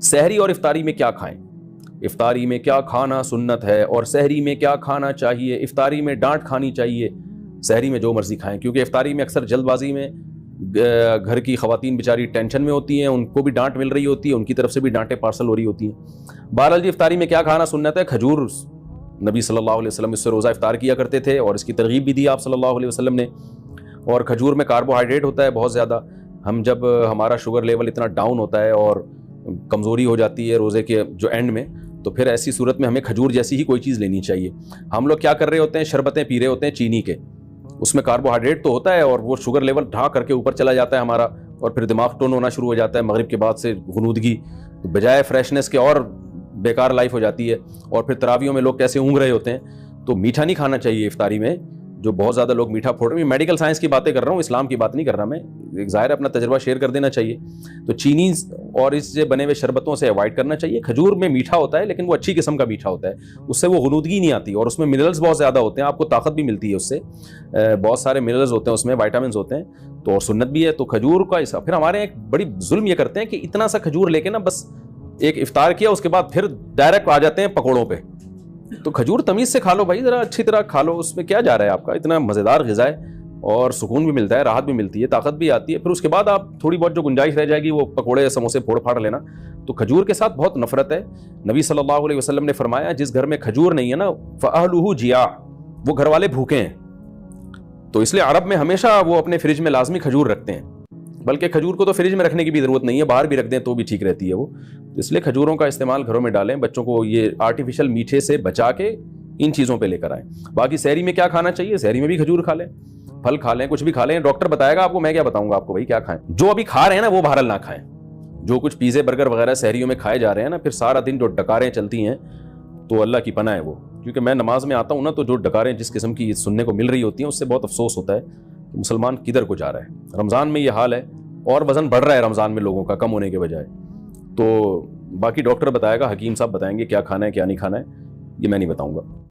سحری اور افطاری میں کیا کھائیں؟ افطاری میں کیا کھانا سنت ہے اور سحری میں کیا کھانا چاہیے؟ افطاری میں ڈانٹ کھانی چاہیے، سحری میں جو مرضی کھائیں، کیونکہ افطاری میں اکثر جلد بازی میں گھر کی خواتین بیچاری ٹینشن میں ہوتی ہیں، ان کو بھی ڈانٹ مل رہی ہوتی ہے، ان کی طرف سے بھی ڈانٹیں پارسل ہو رہی ہوتی ہیں۔ بہرحال جی افطاری میں کیا کھانا سنت ہے؟ کھجور، نبی صلی اللہ علیہ وسلم اس سے روزہ افطار کیا کرتے تھے اور اس کی ترغیب بھی دی آپ صلی اللہ علیہ وسلم نے۔ اور کھجور میں کاربوہائیڈریٹ ہوتا ہے بہت زیادہ، ہم جب ہمارا شوگر لیول اتنا ڈاؤن ہوتا ہے اور کمزوری ہو جاتی ہے روزے کے جو اینڈ میں، تو پھر ایسی صورت میں ہمیں کھجور جیسی ہی کوئی چیز لینی چاہیے۔ ہم لوگ کیا کر رہے ہوتے ہیں، شربتیں پی رہے ہوتے ہیں چینی کے، اس میں کاربوہائیڈریٹ تو ہوتا ہے اور وہ شوگر لیول ڈھا کر کے اوپر چلا جاتا ہے ہمارا، اور پھر دماغ ٹون ہونا شروع ہو جاتا ہے مغرب کے بعد سے، غنودگی بجائے فریشنس کے اور بیکار لائف ہو جاتی ہے، اور پھر تراویحوں میں لوگ کیسے اونگ رہے ہوتے ہیں۔ تو میٹھا نہیں کھانا چاہیے افطاری میں، جو بہت زیادہ لوگ میٹھا پھوڑ رہے ہیں، میڈیکل سائنس کی باتیں کر رہا ہوں، اسلام کی بات نہیں کر رہا میں، ظاہر اپنا تجربہ شیئر کر دینا چاہیے۔ تو چینی اور اس سے بنے ہوئے شربتوں سے اوائڈ کرنا چاہیے۔ کھجور میں میٹھا ہوتا ہے لیکن وہ اچھی قسم کا میٹھا ہوتا ہے، اس سے وہ غنودگی نہیں آتی، اور اس میں منرلز بہت زیادہ ہوتے ہیں، آپ کو طاقت بھی ملتی ہے اس سے، بہت سارے منرلز ہوتے ہیں اس میں، وائٹامنز ہوتے ہیں، تو اور سنت بھی ہے۔ تو کھجور کا حصہ، پھر ہمارے ایک بڑی ظلم یہ کرتے ہیں کہ اتنا سا کھجور لے کے نا بس ایک افطار کیا، اس کے بعد پھر ڈائریکٹ آ جاتے ہیں پکوڑوں پہ۔ تو کھجور تمیز سے کھا لو بھائی، ذرا اچھی طرح کھا لو، اس میں کیا جا رہا ہے آپ کا، اتنا مزیدار غذا ہے اور سکون بھی ملتا ہے، راحت بھی ملتی ہے، طاقت بھی آتی ہے۔ پھر اس کے بعد آپ تھوڑی بہت جو گنجائش رہ جائے گی وہ پکوڑے سموسے پھوڑ پھاڑ لینا۔ تو کھجور کے ساتھ بہت نفرت ہے۔ نبی صلی اللہ علیہ وسلم نے فرمایا جس گھر میں کھجور نہیں ہے نا فَأَهْلُهُ جِيَاعٌ، وہ گھر والے بھوکے ہیں۔ تو اس لیے عرب میں ہمیشہ وہ اپنے فریج میں لازمی کھجور رکھتے ہیں، بلکہ کھجور کو تو فریج میں رکھنے کی بھی ضرورت نہیں ہے، باہر بھی رکھ دیں تو بھی ٹھیک رہتی ہے وہ۔ اس لیے کھجوروں کا استعمال گھروں میں ڈالیں، بچوں کو یہ آرٹیفیشل میٹھے سے بچا کے ان چیزوں پہ لے کر آئیں۔ باقی سحری میں کیا کھانا چاہیے؟ سحری میں بھی کھجور کھا لیں، پھل کھا لیں، کچھ بھی کھا لیں، ڈاکٹر بتائے گا آپ کو، میں کیا بتاؤں گا آپ کو بھائی کیا کھائیں۔ جو ابھی کھا رہے ہیں نا وہ بہرحال نہ کھائیں، جو کچھ پیزے برگر وغیرہ سحریوں میں کھائے جا رہے ہیں نا، پھر سارا دن جو ڈکاریں چلتی ہیں تو اللہ کی پناہ ہے وہ، کیونکہ میں نماز میں آتا ہوں نا، تو جو ڈکاریں جس قسم کی سننے کو مل رہی ہوتی ہیں اس سے بہت افسوس ہوتا ہے کہ مسلمان کدھر کو جا رہا ہے۔ رمضان میں یہ حال ہے اور وزن بڑھ رہا ہے رمضان میں لوگوں کا کم ہونے کے بجائے۔ تو باقی ڈاکٹر بتائے گا، حکیم صاحب بتائیں گے کیا کھانا ہے کیا نہیں کھانا ہے، یہ میں نہیں بتاؤں گا۔